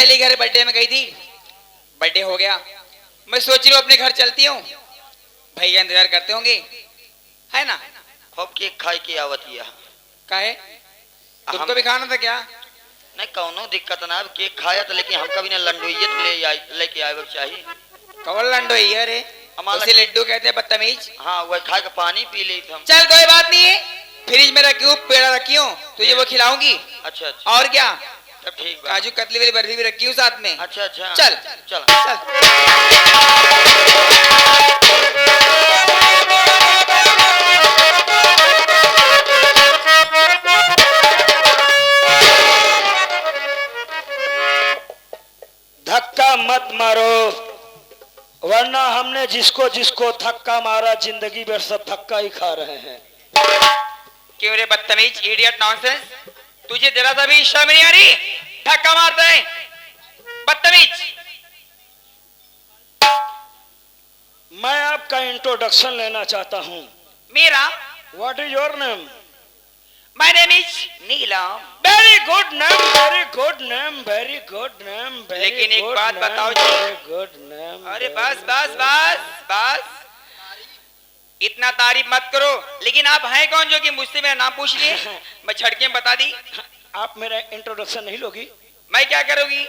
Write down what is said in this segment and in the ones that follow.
सहेली घर बर्थडे में गई थी, बर्थडे हो गया। मैं सोच रही हूँ अपने घर चलती हूँ, भैया इंतजार करते होंगे, है ना। खूब केक खाई के आवत या काहे तुमको भी खाना था क्या? नहीं कौनो दिक्कत ना, केक खाया तो लेकिन हम कभी ना लंडोइयत लेके आए चाहिए। कौन लंडो ही है रे? उसे लड्डू कहते हैं, बदतमीज। हाँ वही खा के पानी पी ली हम। चल कोई बात नहीं है, फ्रिज में रखी हूँ, पेड़ा रखी हूँ, तुझे वो खिलाऊंगी। अच्छा अच्छा और क्या, तब ठीक है। काजू कतली वाली बर्फी भी रखी हूँ साथ में। अच्छा अच्छा चल चल चल। धक्का मत मारो, वरना हमने जिसको जिसको धक्का मारा जिंदगी भर सब धक्का ही खा रहे हैं। क्यों रे बदतमीज, इडियट, नॉनसेंस, तुझे जरा सा भी शर्म नहीं आ रही? धक्का मारता है, बदतमीज। मैं आपका इंट्रोडक्शन लेना चाहता हूँ। मेरा what is your name? My name is Neelam. Very good name, very good name, very good name. लेकिन एक बात बताओ जी। Very good name. अरे बस बस बस बस, इतना तारीफ मत करो। लेकिन आप हैं कौन जो कि मुझसे मेरा नाम पूछ लिए? मैं झटके में बता दी। आप मेरा इंट्रोडक्शन नहीं लोगी? मैं क्या करूंगी?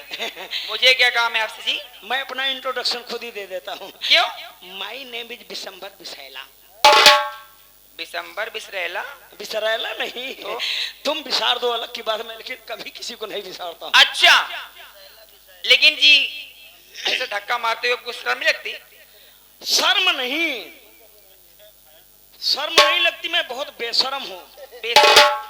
मुझे क्या काम है आपसे जी? मैं अपना इंट्रोडक्शन खुद ही दे देता हूँ। क्यों? My name is Bishambar Bisaila. Bishambar Bisrela? Bisraila नहीं तो? तुम बिसार दो अलग की बात है, लेकिन कभी किसी को नहीं बिसारता हूँ। अच्छा, लेकिन जी ऐसे धक्का मारते हुए कुछ शर्म नहीं लगती? शर्म नहीं, शर्म नहीं लगती, मैं बहुत बेशर्म हूँ।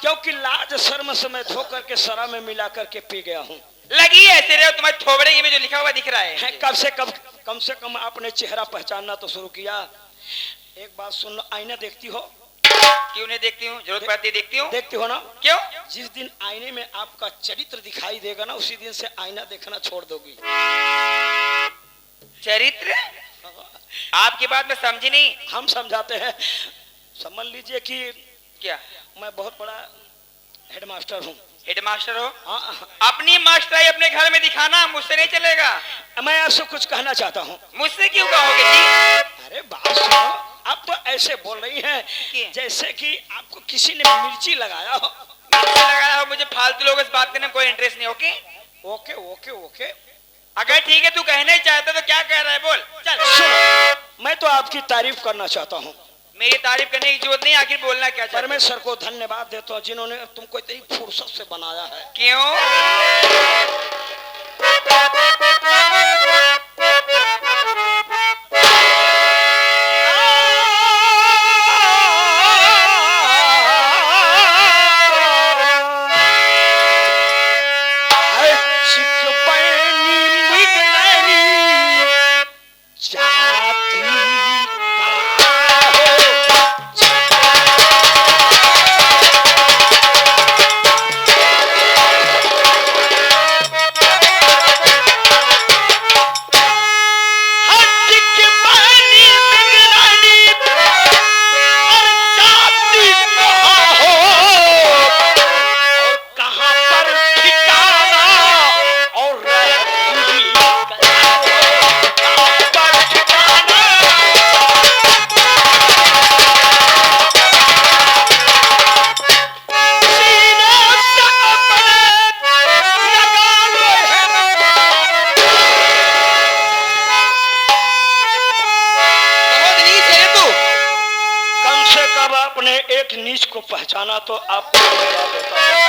क्योंकि लाज शर्म से मैं धो करके शराब में मिला करके पी गया हूँ। लगी ऐसे रहे हो, तुम्हारे थोबड़े में जो लिखा हुआ दिख रहा है। कम से कम आपने चेहरा पहचानना तो शुरू किया। एक बात सुन लो, आईना देखती हो? क्यों नहीं देखती हूँ, जरूरत पड़ती है देखती हूँ। देखती हो ना? क्यों? जिस दिन आईने में आपका चरित्र दिखाई देगा ना, उसी दिन से आईना देखना छोड़ दोगी। चरित्र? आपकी बात में समझी नहीं। हम समझाते हैं। समझ लीजिए कि क्या मैं बहुत बड़ा हेडमास्टर हूँ। हेडमास्टर हो? हाँ, अपनी मास्टराई अपने घर में दिखाना, मुझसे नहीं चलेगा। मैं आपसे कुछ कहना चाहता हूँ। मुझसे क्यों कहोगे जी? अरे बात सुनो, आप तो ऐसे बोल रही हैं जैसे कि आपको किसी ने मिर्ची लगाया हो। मिर्ची लगाया हो? मुझे फालतू लोगों से बात करने में कोई इंटरेस्ट नहीं। ओके ओके ओके ओके, अगर ठीक है तू कहना ही चाहता तो क्या कह रहा है, बोल। चल सुनो, मैं तो आपकी तारीफ करना चाहता हूँ। मेरी तारीफ करने की जरूरत नहीं, आखिर बोलना क्या चाहता? परमेश्वर को धन्यवाद देता हूँ जिन्होंने तुमको इतनी फुर्सत से बनाया है। क्यों? अपने एक नीच को पहचाना तो आपको देता है।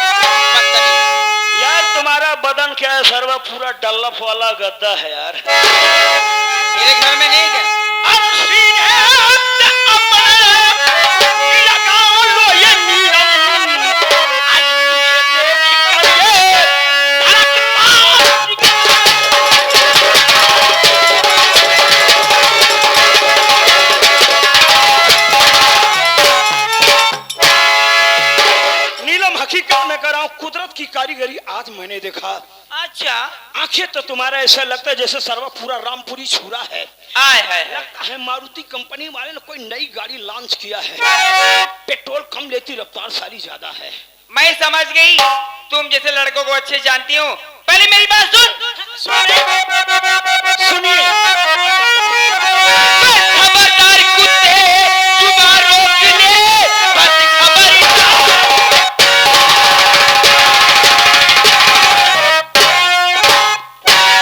यार तुम्हारा बदन क्या है, सर्व पूरा डल्लफ वाला गद्दा है यार। मेरे घर में नहीं क्या? कुदरत की कारीगरी आज मैंने देखा। अच्छा, आंखें तो तुम्हारा ऐसा लगता है जैसे सर्व पूरा रामपुरी छुरा है। आए है। लगता है मारुति कंपनी वाले ने कोई नई गाड़ी लॉन्च किया है। पेट्रोल कम लेती, रफ्तार सारी ज्यादा है। मैं समझ गई, तुम जैसे लड़कों को अच्छे जानती हूँ। पहले मेरी बात सुन। सुनिए खबरदार कुत्ते जुबान रोक ले, बस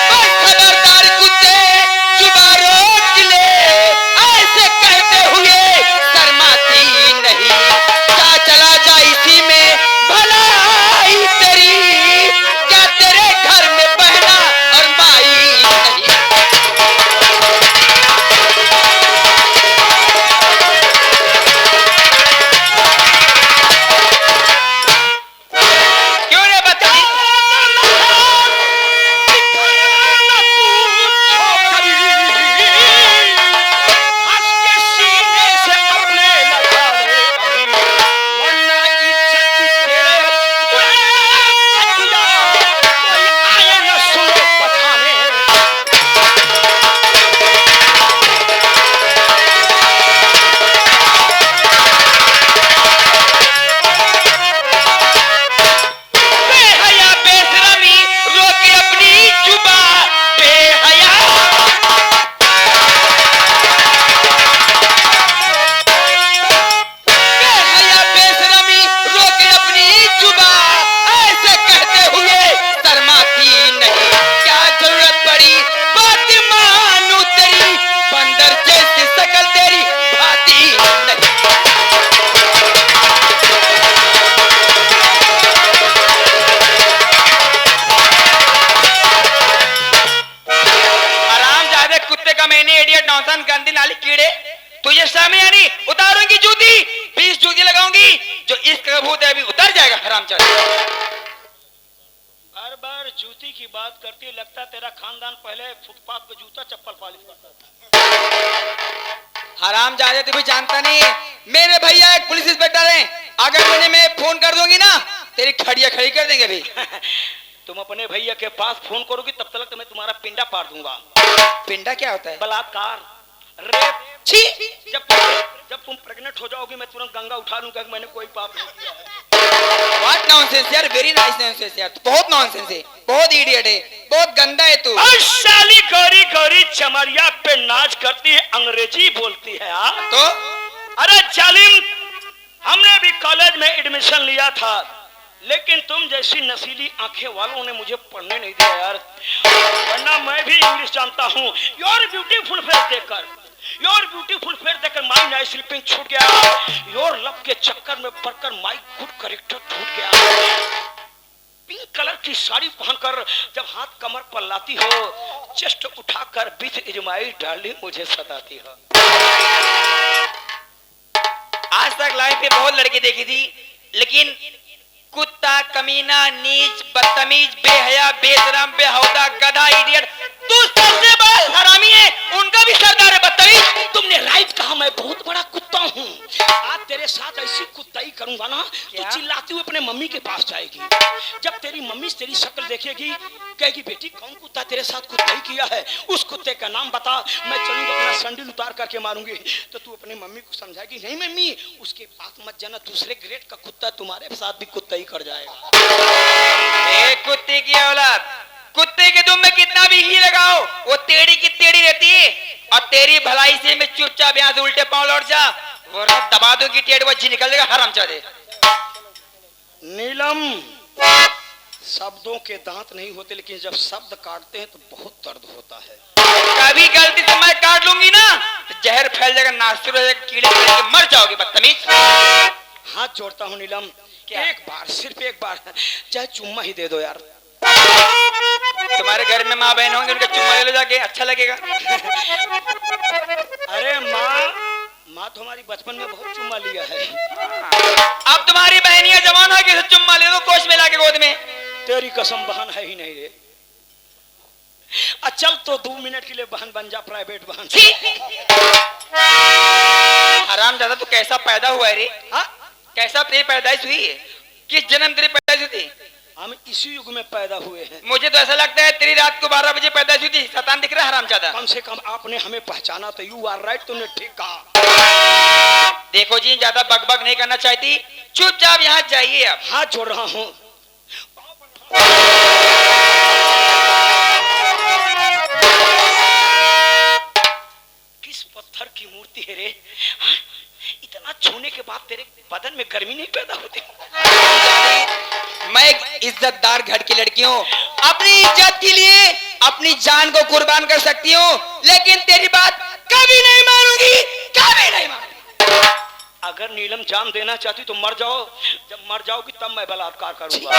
खबरदार कुत्ते जुबान रोक ले, ऐसे कहते हुए शर्माती नहीं, जा चला जा इसी में भलाई तेरी, क्या तेरे घर में बहना और माई नहीं। क्यों रे बदतमीज? हंस के सीने से अपने लगा ले कभी, वरना इज्जत की तेरे कोई आए न सुनो पठाने। बेहया बेशरमी रोके अपनी जुबान, बेहया बेहया बेशरमी रोके अपनी जुबान, ऐसे कहते हुए शर्माती नहीं, क्या जरूरत पड़ी बात मानू तेरी, बंदर जैसी शकल तेरी भाती नहीं। आराम ज्यादा कुत्ते का मैंने इडियट नौसन गंदी नाली कीड़े, तुझे शर्म यानी उतारूंगी जूती, 20 जूती लगाऊंगी, जो इश्क का भूत है अभी उतर जाएगा हराम बार बार जूती की बात करती, लगता तेरा खानदान पहले फुटपाथ पे जूता चप्पल पॉलिश करता था। हराम जादे तू भी जानता नहीं, मेरे भैया एक पुलिस इंस्पेक्टर हैं, अगर मैं फोन कर दूंगी ना तेरी खड़िया खड़ी कर देंगे भी। तुम अपने भैया के पास फोन करोगी तब तक तो मैं तुम्हारा पिंडा पाड़ दूंगा। पिंडा क्या होता है? बलात्कार, रेप। छी! जब तुम प्रेग्नेंट हो जाओगी मैं तुरंत गंगा उठा लूंगा कि मैंने कोई पाप नहीं किया है। What nonsense यार, वेरी नाइस नॉनसेंस यार, बहुत नॉनसेंस है, बहुत इडियट है, बहुत गंदा है तू। और साली गौरी गौरी चमरिया पे नाच करती है, अंग्रेजी बोलती है यार। तो अरे जालिम, हमने भी कॉलेज में एडमिशन लिया था, लेकिन तुम जैसी नशीली आंखें वालों ने मुझे पढ़ने नहीं दिया यार, वरना मैं भी इंग्लिश जानता हूँ। योर ब्यूटीफुल फेस देखकर माई नाइस स्लीपिंग छूट गया, योर लव के चक्कर में पड़कर माई गुड करेक्टर टूट गया। पिंक कलर की साड़ी पहनकर जब हाथ कमर पर लाती हो, चेस्ट उठाकर विथ इजमाई डार्लिंग मुझे सताती हो। आज तक लाइफ में बहुत लड़की देखी थी, लेकिन कुत्ता, कमीना, नीच, बदतमीज, बेहया, बेशरम, बेहौदा, गधा, इडियट, तू सबसे बड़ा हरामी है, उनका भी सरदार है बदतमीज। तुमने राइट कहा, मैं बहुत बड़ा कुत्ता हूँ। आज तेरे साथ ऐसी कुत्ताई करूंगा ना, तो चिल्लाती हुई अपने मम्मी के पास जाएगी। जब तेरी मम्मी तेरी शक्ल देखेगी, कहेगी बेटी कौन कुत्ता तेरे साथ कुत्ताई किया है, उस कुत्ते का नाम बता, मैं चलूंगा अपना संडील उतार करके मारूंगी। तो तू अपनी मम्मी को समझाएगी, नहीं मम्मी उसके पास मत जाना, दूसरे ग्रेड का कुत्ता तुम्हारे साथ भी कुत्ताई कर जाएगा। कुत्ते की औलाद, कुत्ते के दुम में कितना भी घी लगाओ वो टेढ़ी की टेढ़ी रहती है, और तेरी भलाई से मैं चुपचाप यहाँ से उल्टे पांव लौट जा, वो दबा दूंगी टेढ़ बच्ची निकल जाएगा हरामजादे। नीलम, शब्दों के दांत नहीं होते, लेकिन जब शब्द काटते हैं तो बहुत दर्द होता है। कभी गलती से मैं काट लूंगी ना तो जहर फैल जाएगा, नासूर हो जाएगा, कीड़े पड़ जाएंगे, मर जाओगे बदतमीज। हाथ जोड़ता हूँ नीलम, एक बार, सिर्फ एक बार, चाहे चुम्मा ही दे दो यार। तुम्हारे घर में माँ बहन होंगे, उनका चुम्मा ले लो जाके, अच्छा लगेगा। अरे माँ तो हमारी बचपन में बहुत चुम्मा लिया है। अब तुम्हारी बहनियां जवान है कि चुम्मा ले दो कोच में लाके गोद में। तेरी कसम बहन है ही नहीं रे। चल तो 2 मिनट के लिए बहन बन जा, प्राइवेट बहन। हरामजादा तू कैसा पैदा हुआ है रे? हाँ, कैसा तेरी पैदाइश हुई है? किस जन्म तेरी पैदाइश हुई थी? हम इसी युग में पैदा हुए हैं। मुझे तो ऐसा लगता है तेरी रात को 12 बजे पैदाइश हुई थी। शैतान दिख रहा है हरामजादा। कम से कम आपने हमें पहचाना तो यू आर राइट, तुमने ठीक कहा। देखो जी, ज्यादा बकबक नहीं करना चाहती, चुपचाप यहाँ जाइए। अब हाथ जोड़ रहा हूँ। के बाद तेरे बदन में गर्मी नहीं पैदा होती? मैं एक इज्जतदार घर की लड़की हूँ, अपनी इज्जत के लिए अपनी जान को कुर्बान कर सकती हूँ, लेकिन तेरी बात कभी नहीं मानूंगी, कभी नहीं मानूंगी। अगर नीलम जान देना चाहती तो मर जाओ, जब मर जाओगी तब मैं बलात्कार करूंगा।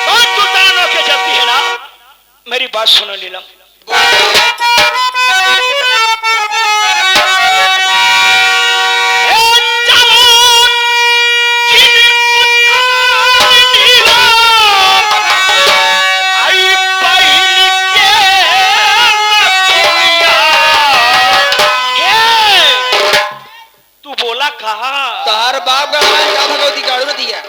बहुत तुतान होके चलती है ना, मेरी बात सुनो नीलम। तू बोला कहा? तार बाप का क्या भगवती गाड़ू न दिया।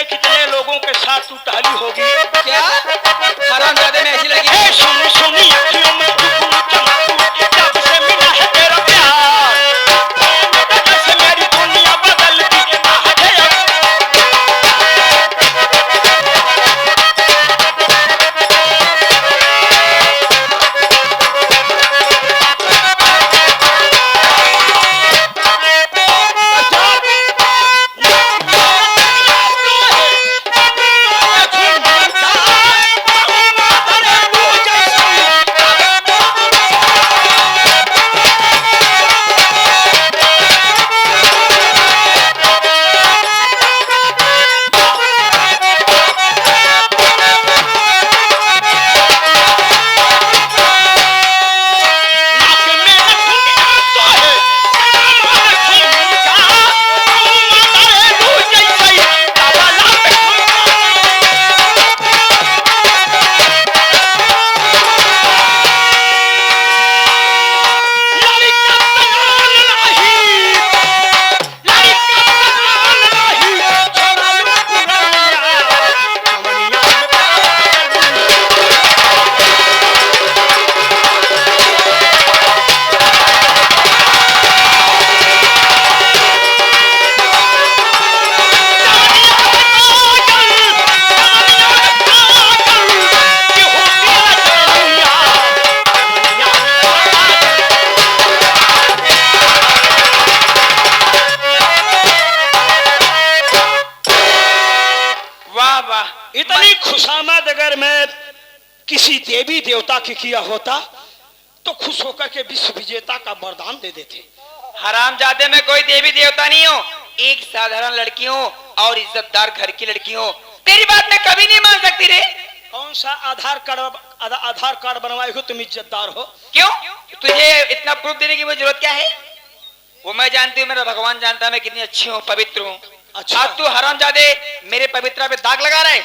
कितने लोगों के साथ तू टहली होगी। क्या हरामजादे में ऐसी लगी? सुनी सुनी अखियों में जब से मिला है तेरा प्यार, जैसे मेरी दुनिया बदल दी। इतनी खुशामद अगर मैं किसी देवी देवता की किया होता तो खुश होकर के विश्व विजेता का वरदान दे देते। हरामजादे में कोई देवी देवता नहीं हो, एक साधारण लड़की हूँ और इज्जतदार घर की लड़की हूँ। तेरी बात मैं कभी नहीं मान सकती रे। कौन सा आधार कार्ड बनवाए हो तुम इज्जतदार हो? क्यों तुझे इतना प्रूफ देने की जरूरत क्या है? वो मैं जानती हूँ, मेरा भगवान जानता है मैं कितनी अच्छी हूँ, पवित्र हूँ। अच्छा अब तू हरामजादे मेरे पवित्रा पे दाग लगा रहे।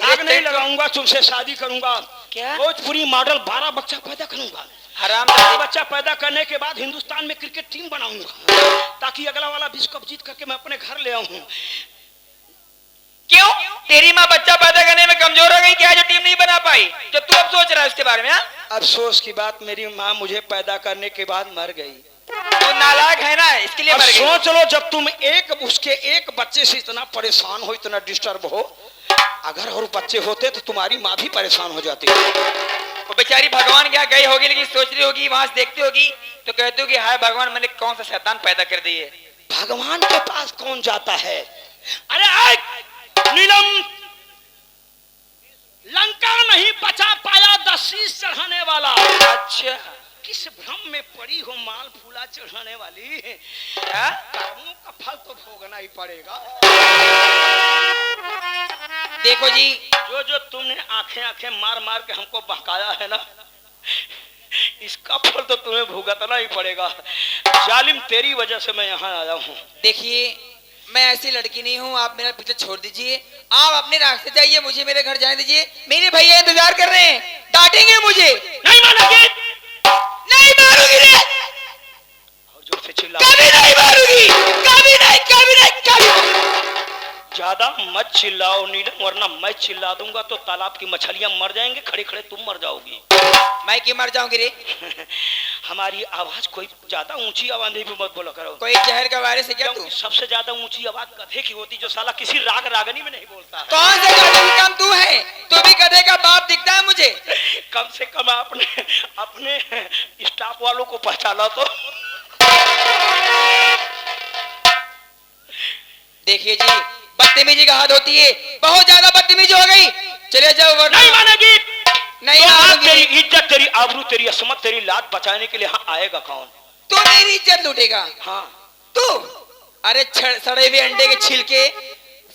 दाग नहीं लगाऊंगा, तुमसे शादी करूंगा। क्या? भोजपुरी मॉडल 12 बच्चा पैदा करूंगा। हरामजादे बच्चा पैदा करने के बाद हिंदुस्तान में क्रिकेट टीम बनाऊंगा ताकि अगला वाला विश्व कप जीत करके मैं अपने घर ले आऊं। क्यों तेरी माँ बच्चा पैदा करने में कमजोर हो गई क्या, जो टीम नहीं बना पाई? जो तू अब सोच रहा है उसके बारे में? अफसोस की बात, मेरी माँ मुझे पैदा करने के बाद मर गई। तो नालायक है ना, इसके लिए मर गई। सोच लो, जब तुम उसके एक बच्चे से इतना परेशान हो, इतना डिस्टर्ब हो, अगर और बच्चे होते तो तुम्हारी माँ भी परेशान हो जाती। वो बेचारी भगवान क्या गई होगी, लेकिन सोच रही होगी, वहां से देखती होगी तो कहती होगी हाय भगवान मैंने कौन सा शैतान पैदा कर दी है। भगवान के पास कौन जाता है? अरे नीलम चढ़ाने वाली क्या? कर्मों का फल तो भोगना ही पड़ेगा। देखो जी, जो जो तुमने आंखें आंखें मार मार के हमको बहकाया है ना, इसका फल तो तुम्हें भुगतना ही पड़ेगा। जालिम, तेरी वजह से मैं यहाँ आया हूँ। देखिए मैं ऐसी लड़की नहीं हूँ, आप मेरा पीछे छोड़ दीजिए, आप अपने रास्ते जाइए, मुझे मेरे घर जाने दीजिए। मेरे भैया इंतजार कर रहे हैं, डांटेंगे मुझे। नहीं मानोगी? नहीं मारूंगी रे, और जोर से चिल्ला। कभी नहीं मारूंगी, कभी नहीं, कभी नहीं, कभी नहीं। ज्यादा मत चिल्लाओ नीलम, वरना मैं चिल्ला दूंगा तो तालाब की मछलियां मर जाएंगे, खड़े खड़े तुम मर जाओगी। मैं क्यों मर जाऊंगी रे? हमारी आवाज कोई ज्यादा ऊंची आवाज में मत बोला करो। कोई जहर का वायरस है क्या तू? क्योंकि सबसे ज्यादा ऊंची आवाज गधे की होती, जो साला किसी राग रागनी में नहीं बोलता है। कौन से गधे की कम तू है? तू भी गधे का बाप दिखता है मुझे। कम से कम अपने स्टाफ वालों को पहचाना तो। देखिए जी, बदतमीजी का हद होती है, बहुत ज्यादा बदतमीजी हो गई। चले जाओ वरना नहीं मानेगी? नहीं तो आज मानूंगी। तेरी इज्जत, तेरी आबरू, तेरी असमत, तेरी लात बचाने के लिए यहाँ आएगा कौन? तू मेरी इज्जत लूटेगा? हाँ। तू? अरे सड़े हुए अंडे के छिलके,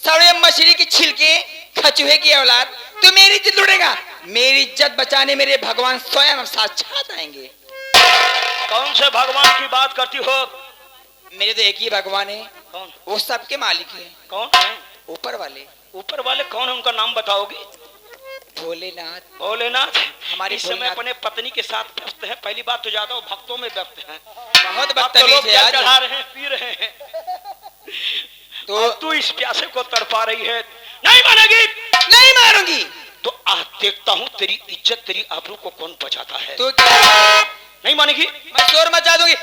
सड़े मछली के छिलके, खचूहे की औलाद, तू मेरी इज्जत लूटेगा? मेरी इज्जत बचाने मेरे भगवान स्वयं साक्षात आएंगे। कौन से भगवान की बात करती हो? मेरे तो एक ही भगवान है, कौन? वो सबके मालिक है। कौन है? ऊपर वाले। ऊपर वाले कौन है, उनका नाम बताओगी? भोलेनाथ। भोलेनाथ हमारी इस समय भोलेनाथ। अपने पत्नी के साथ व्यस्त है। पहली बात तो ज्यादा वो भक्तों में व्यस्त है। बहुत अब तो बदतमीज लोग है जल यार। चढ़ा रहे हैं, पी रहे हैं, तो तू इस प्यासे को तड़पा रही है। नहीं मानेगी? नहीं मारूंगी। तो आज देखता हूँ तेरी इज्जत, तेरी आबरू को कौन बचाता है। तू क्या? नहीं मानेगी? मैं शोर मचा दूंगी।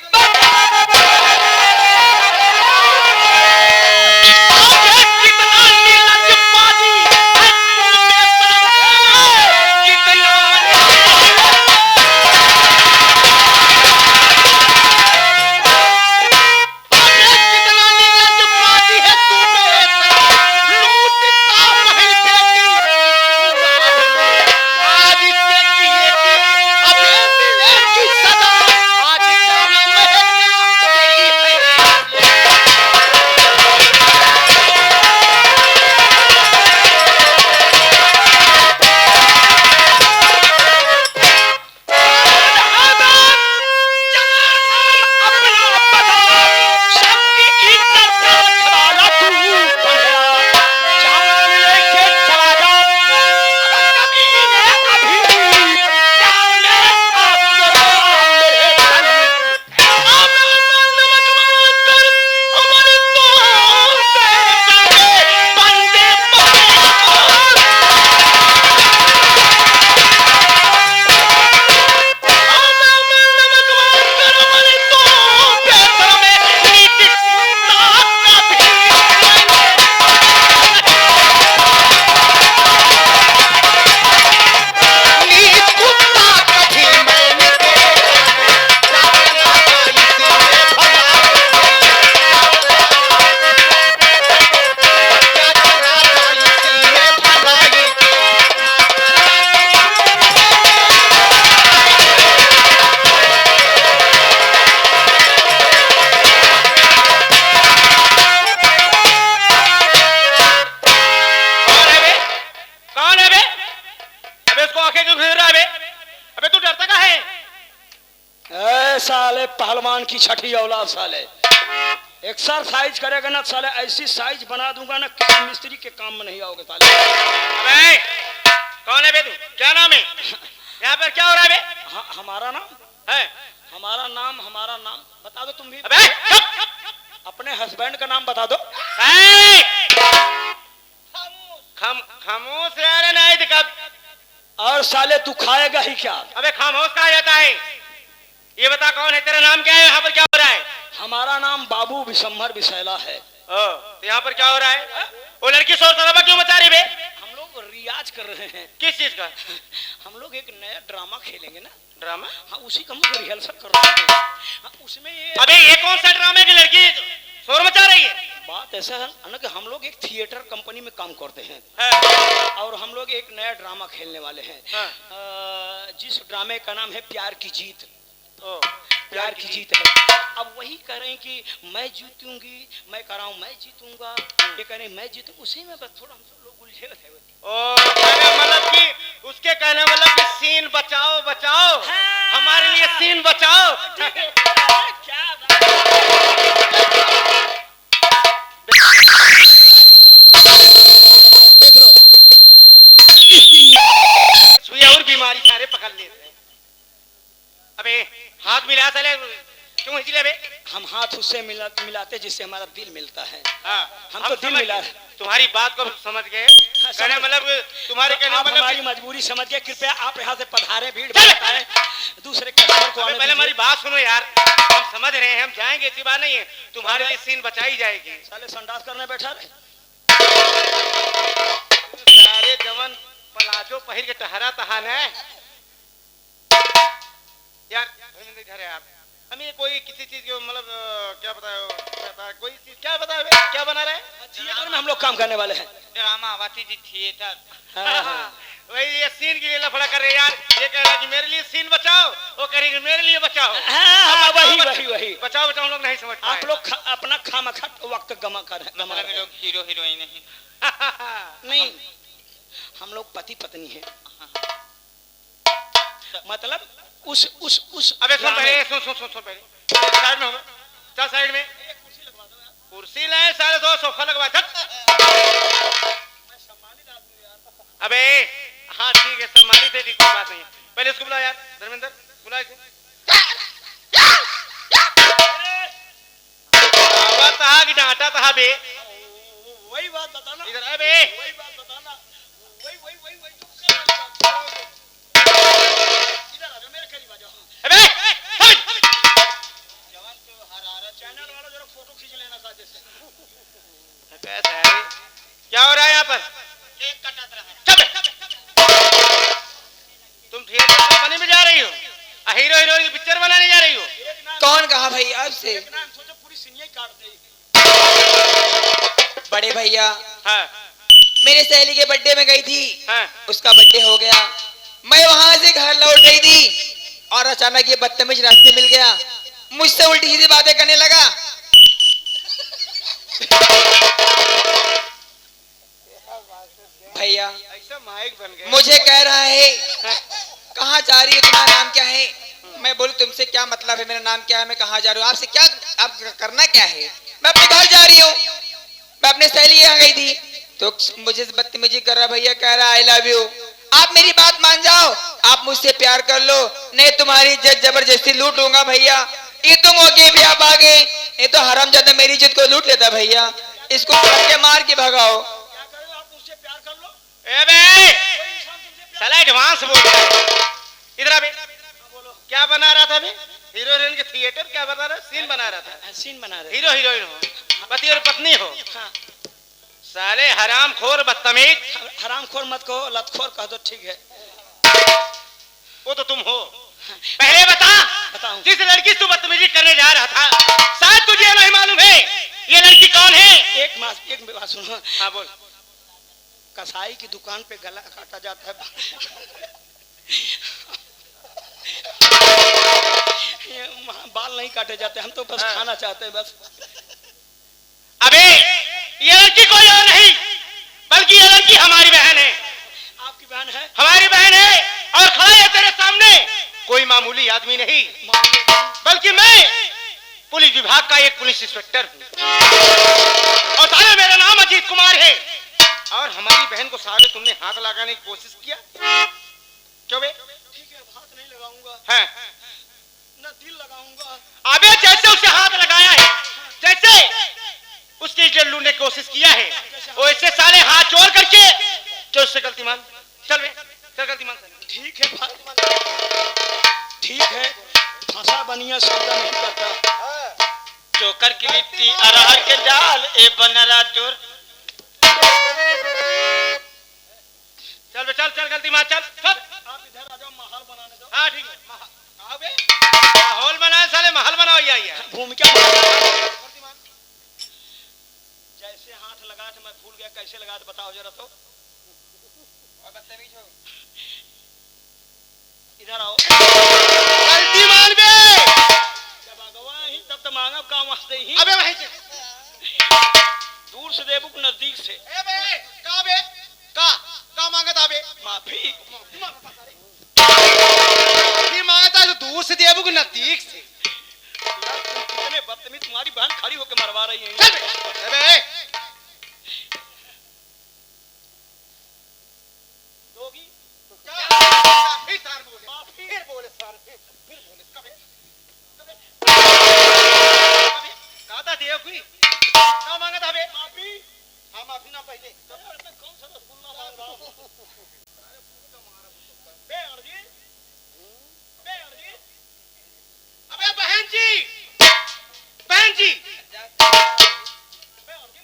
साले पहलवान की छठी औलाद साले, एक्सरसाइज करेगा ना साले, ऐसी साइज बना दूंगा ना किसी मिस्त्री के काम में नहीं आओगे साले। अबे कौन है बे तू? क्या नाम है? यहाँ पर क्या हो रहा है बे? हमारा नाम है? हमारा नाम बता दो तुम भी। अबे अपने हस्बैंड का नाम बता दो। खामोश यार, नहीं दिखा। और साले तू खाएगा ही क्या? अबे खामोश कहा जाता है? ये बता कौन है, तेरा नाम क्या है, यहाँ पर क्या हो रहा है? हमारा नाम बाबू विशंभर विशैला है। तो यहाँ पर क्या हो रहा है? वो लड़की शोर शराबा क्यों मचा रही बे? हम लोग रियाज कर रहे हैं। किस चीज का? हम लोग एक नया ड्रामा खेलेंगे ना। ड्रामा? हाँ, उसी का हम लोग रिहर्सल कर रहे हैं। हाँ, उसमें ये अबे ये कौन सा ड्रामा की लड़की शोर मचा रही है? बात ऐसा है ना कि हम लोग एक थिएटर कंपनी में काम करते हैं और हम लोग एक नया ड्रामा खेलने वाले हैं। जिस ड्रामे का नाम है प्यार की जीत। प्यार की जीत है। अब वही कह रहे हैं कि मैं जीतूंगी, मैं कह रहा हूँ मैं जीतूंगा, ये कह रहे हैं मैं जीतूं, उसी में बस थोड़ा हम सब लोग उलझे हुए थे। ओ कहने मतलब कि उसके कहने मतलब कि सीन बचाओ बचाओ, हमारे लिए सीन बचाओ। क्या बात देख लो सुई और बीमारी सारे पकड़ लेते हैं। अबे हाथ मिला साले, क्यों हिचले बे? हम हाथ उससे मिलाते जिससे हमारा दिल मिलता है। हाँ, हम तो दिल मिला है। तुम्हारी बात को समझ गए। कहने मतलब तुम्हारे कहने आप मतलब हमारी मजबूरी समझ के कृपया आप यहाँ से पधारे, भीड़ बढ़ता है, दूसरे कस्टमर को आने पहले हमारी दीजिए। बात सुनो यार, हम समझ रहे हैं, हम जाएंगे, ऐसी बात नहीं है, तुम्हारे लिए सीन बचाई जाएगी। साले संडास करने बैठा रहे। सारे जवन पलाजो पहिर के टहरा तहान है यार। इधर है आप, हमें कोई किसी चीज के मतलब क्या बताओ, कोई चीज क्या बता रहे, क्या बना रहे? थिएटर में हम लोग काम करने वाले हैं। ड्रामा वाती जी थिएटर। वही ये सीन के लिए लफड़ा कर रहे हैं यार। ये कह रहा है कि मेरे लिए सीन बचाओ, वो कह रही है मेरे लिए बचाओ। हाँ, वही वही वही बचाओ बचाओ हम लोग नहीं समझ पाए। आप लोग अपना खामखा वक्त गमा कर मतलब लोग हीरो हीरोइन नहीं। नहीं, हम लोग पति पत्नी हैं। मतलब उस अबे सुन पहले, सुन पहले, साइड में हो, चल साइड में कुर्सी लाए, सारे दो सोफा लगवा। अबे हाँ ठीक है, सम्मानित है, ठीक, कोई बात नहीं है। पहले इसको बुलाओ यार, धर्मेंद्र बुलाओ इसे। आवाज तहा कि डांटा तहा बे, वही बात बताना। इधर अबे वही बात बताना। वही इधर आ जाओ, मेरे करीब आ जाओ। अबे जवान को हरारा चैनल वाला जरा फोटो खींच लेना साथ से। क्या हो रहा है यहाँ पर? एक कटा रहा है। तुम थिएटर कंपनी में जा रही हो, हीरो हीरोइन की पिक्चर बनाने जा रही हो? कौन कहा भाई आपसे? सोचो पूरी सीनियर काट दे। बड़े भैया, हाँ मेरे सहेली के बर्थडे में गई थी, हाँ। उसका बर्थडे हो गया, मैं वहां से घर लौट रही थी और अचानक ये बदतमीज रास्ते मिल गया, मुझसे उल्टी सीधी बातें करने लगा। भैया ऐसा माइक बन गया। मुझे कह रहा है कहाँ जा रही है, तुम्हारा नाम क्या है? मैं बोलूं तुमसे क्या मतलब है, मेरा नाम क्या है, मैं कहाँ जा रही हूँ, आपसे क्या, आप करना क्या है? मैं अपने घर जा रही हूँ, मैं अपने सहेली यहाँ गई थी तो मुझे बदतमीजी कर रहा। भैया कह रहा आई लव यू, आप मेरी बात मान जाओ, आप मुझसे प्यार कर लो, नहीं तुम्हारी इज्जत जबरदस्ती लूट लूंगा। भैया ये तो मौके भी आप आ गए, ये तो हरामजादा मेरी इज्जत को लूट लेता। भैया इसको पकड़ के मार के भगाओ। क्या करो, आप मुझसे प्यार कर लो। ए बे साला एडवांस बोल रहा है। इधर आ बे, क्या बना रहा था बे? हीरो हीरोइन के थिएटर क्या बना रहा? सीन बना रहा था। सीन बना रहे। हीरो हीरोइन हो, पति और पत्नी हो। हाँ। साले हरामखोर बदतमीज। हरामखोर मत कहो, लतखोर कह दो, ठीक है। वो तो तुम हो। पहले बताऊं। जिस लड़की से तू बदतमीजी करने जा रहा था, शायद तुझे नहीं मालूम है ये लड़की कौन है? एक बात सुनो। हाँ बोल। कसाई की दुकान पे गला काटा जाता है, बाल नहीं काटे जाते, हम तो बस खाना चाहते हैं बस। अबे ये लड़की कोई और नहीं बल्कि ये लड़की हमारी बहन है। आपकी बहन है? हमारी बहन है और खड़ा है तेरे सामने कोई मामूली आदमी नहीं, बल्कि मैं पुलिस विभाग का एक पुलिस इंस्पेक्टर हूँ और साले मेरा नाम अजीत कुमार है। और हमारी बहन को साले तुमने हाथ लगाने की कोशिश किया, क्यों बे? ठीक है, हाथ नहीं लगाऊंगा। है ना दिल लगाऊंगा। अबे जैसे उसे हाथ लगाया है, जैसे उसकी इज्जत लूटने की कोशिश किया है, वैसे साले हाथ जोड़ करके चल उससे गलती मान। चल बे, चल गलती मान। ठीक है ठीक है, फंसा बनिया सौदा नहीं करता। चोकर की लिट्टी अरहर के दाल ए बनरा चोर। चल बे, चल चल गलती मान, चल चल। आप इधर आ जाओ, महल बनाने दो। हाँ ठीक है, आओ बे, माहौल बनाए साले, महल बनाओ। ये भूमिका जैसे हाथ लगा था, मैं भूल गया कैसे लगा था, बताओ जरा तो। इधर आओ। गलती मान बे, तो मांगा काम वास्ते ही अबे वहीं से दूर से देबू के नजदीक से ए बे का बे का मांगत आबे माफी फिर मांगता है तो दूर से देबू के नजदीक से यार तुम कितने बदतमीज तुम्हारी बहन खड़ी होकर मरवा रही है चल बे अबे दोगी फिर सार बोले माफी फिर बोले सार फिर बोले कबे कहता देव कोई का मांगत आबे माफी हां माफी ना पहले कौन सा रसगुल्ला मांग रहा हूं बे अर्जी अबे बहन जी बे अर्जी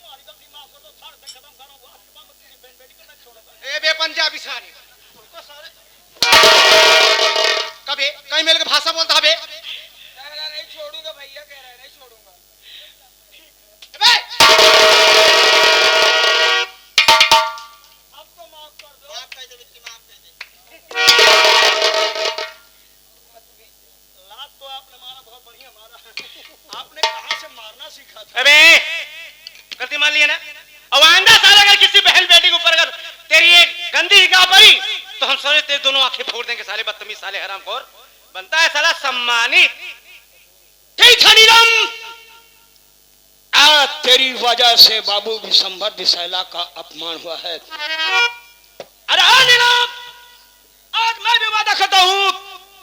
मारी गलती माफ कर दो सारे से खत्म करो आज के बाद मैं किसी बहन बेटी को नहीं छोड़ूंगा ए बे पंजाबी सारे कबे कहीं मिल के भाषा बोलता बे नहीं छोड़ूंगा भैया, कह रहा है नहीं छोड़ूंगा। बे अब तो माफ कर दो माफ कर दे बिट्टी, माफ कर दे। लात तो आपने मारा बहुत बढ़िया मारा आपने कहां से मारना सीखा था अबे गलती मान लिया ना अब आइंदा साल अगर किसी बहन बेटी के ऊपर अगर तेरी एक गंदी निगाह पड़ी तो हम सारे तेरे दोनों आंखें फोड़ देंगे साले बदतमीज साले हरामखोर बनता है साला सम्मानित ठीक है नीलम आज तेरी वजह से बाबू विशंभर विशैला का अपमान हुआ है। अरे हाँ नीलम आज मैं भी वादा करता हूँ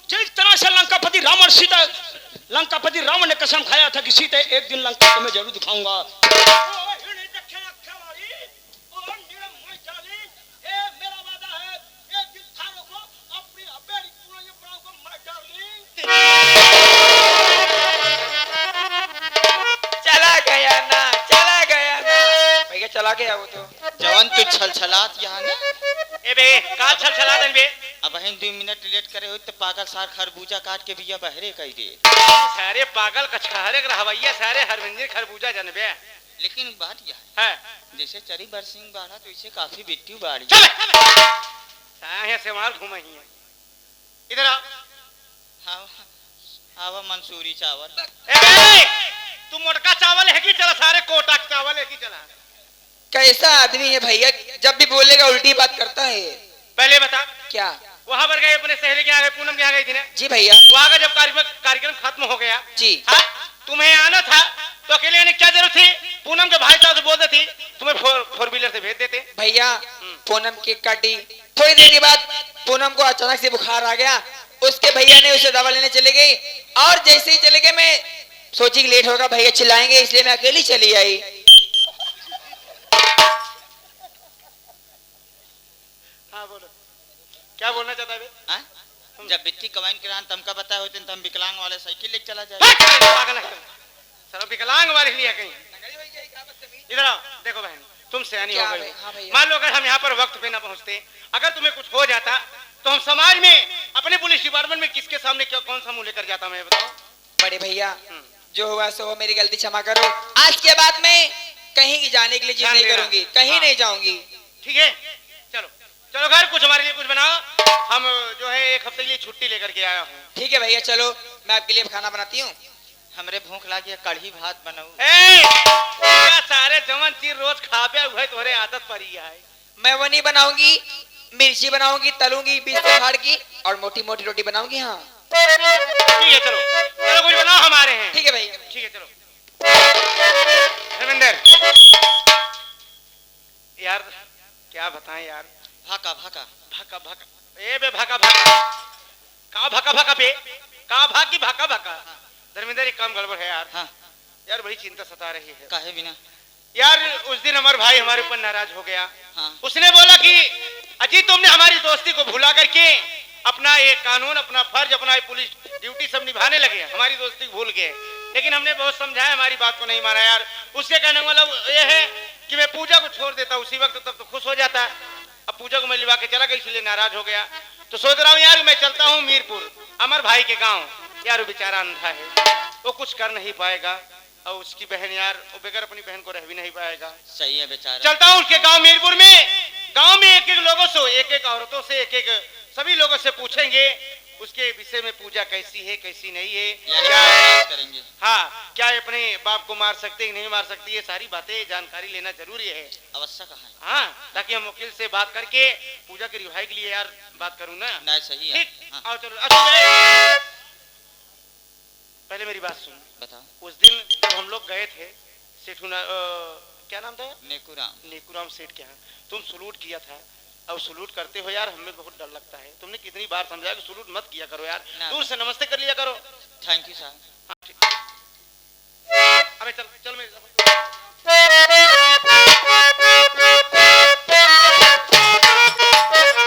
जिस तरह से लंकापति रावण ने कसम खाया था कि सीते एक दिन लंका को मैं जरूर दिखाऊंगा। चला गया वो तो जवान तू छलछलात यहाँ ने ए बे का छलछला देन बे अब हम 2 मिनट लेट करे हो तो पागल सार खरबूजा काट के बिया बहरे कही दे सारे पागल कछहरे रहवैया सारे हरविंदर खरबूजा जनबे लेकिन बात यह है जैसे चरी बरसिंह बाड़ा तो इसे काफी बिट्टी बाड़ी चल साहे से मार घुमही है इधर आ आवा मंसूरी चावल ए बे तू मोटका चावल है कि चला सारे कोटा चावल है कि चला कैसा आदमी है भैया, जब भी बोलेगा उल्टी बात करता है। पहले बता क्या वहां पर गए अपने सहेली के यहाँ गए पूनम के यहाँ गई थी ना जी भैया वहां का जब कार्यक्रम खत्म हो गया जी हाँ तुम्हें आना था तो अकेले आने की क्या जरूरत थी पूनम के भाई साहब से बोल देती तुम्हें फोर व्हीलर से भेज देते भैया। पूनम की काटी थोड़ी देर के बाद पूनम को अचानक से बुखार आ गया, उसके भैया ने उसे दवा लेने चले गई और जैसे ही चले गए मैं सोची कि लेट होगा भैया चिल्लाएंगे इसलिए मैं अकेली चली आई। हाँ बोलो क्या बोलना चाहता है हाँ? जब बिट्टी कवाइन किरान तमका बताए होते तो हम विकलांग वाले साइकिल लेके चला जाए। सर विकलांग वाले लिए कहीं इधर आओ देखो बहन तुम सयानी हो गई हाँ मान लो अगर हम यहाँ पर वक्त पे ना पहुँचते अगर तुम्हें कुछ हो जाता तो हम समाज में अपने पुलिस डिपार्टमेंट में किसके सामने क्या कौन सा मुंह लेकर जाता मैं बताओ। बड़े भैया जो हुआ सो मेरी गलती क्षमा करो, आज के बाद मैं कहीं की जाने के लिए जिद नहीं करूंगी, कहीं नहीं जाऊंगी। ठीक है चलो चलो घर कुछ हमारे लिए कुछ बनाओ, हम जो है 1 हफ्ते के लिए छुट्टी लेकर के आया हूँ। ठीक है भैया चलो मैं आपके लिए खाना बनाती हूँ, हमरे भूख लगी कढ़ी भात बनाऊ। सारे जवन चीज रोज खाबे हुए तोरे आदत पड़ी है। मैं वो नहीं बनाऊंगी, मिर्ची बनाऊंगी तलूंगी बीच से फाड़ की और मोटी मोटी रोटी बनाऊंगी। हाँ ठीक है चलो चलो कुछ बनाओ हमारे हैं। ठीक है भैया ठीक है चलो धर्मेंद्र यार क्या बताएं यार भाका भाका भाका भाका ए बे भाका भाका का भाका भाका पे का भाकी भाका भाका धर्मेंद्र एक काम गड़बड़ है यार। हाँ यार बड़ी चिंता सता रही है। काहे बिना यार उस दिन हमारे भाई हमारे ऊपर नाराज हो गया। हाँ उसने बोला कि अजी तुमने हमारी दोस्ती को भुला करके अपना ये कानून अपना फर्ज अपना पुलिस ड्यूटी सब निभाने लगे, हमारी दोस्ती भूल गए। लेकिन हमने बहुत समझाया, हमारी बात को नहीं माना यार। उसके कहने वाला ये है कि मैं पूजा को छोड़ देता उसी वक्त, तब तो खुश हो जाता। अब पूजा को मैं लिवा के चला गया इसलिए नाराज हो गया। तो सोच रहा हूँ यार मैं चलता हूँ मीरपुर अमर भाई के गाँव। यार वो बेचारा अंधा है, वो कुछ कर नहीं पाएगा और उसकी बहन यार वो बगैर अपनी बहन को रह भी नहीं पाएगा। सही है बेचारा। चलता हूँ उसके गांव मीरपुर में। गांव में एक एक लोगों से एक एक औरतों से एक एक सभी लोगों से पूछेंगे उसके विषय में पूजा कैसी है कैसी नहीं है, यानी क्या प्रयास करेंगे। हाँ क्या ये अपने बाप को मार सकते हैं नहीं मार सकती, ये सारी बातें जानकारी लेना जरूरी है। आवश्यक है। हाँ ताकि हम वकील से बात करके पूजा के रिहाई के लिए यार बात करूँ ना। नहीं सही है। ठीक हाँ, आओ चलो। अच्छा पहले मेरी बात सुन। बताओ। उस दिन जब हम लोग गए थे सेठ क्या नाम था, नेकुराम। नेकुराम सेठ के यहाँ, तुम सलूट किया था। अब सलूट करते हो यार हमें बहुत डर लगता है। तुमने कितनी बार समझाया कि सलूट मत किया करो यार, ना, दूर से नमस्ते कर लिया करो। थैंक यू साहब। हाँ, ठीक। अबे चल चल मेरे साथ।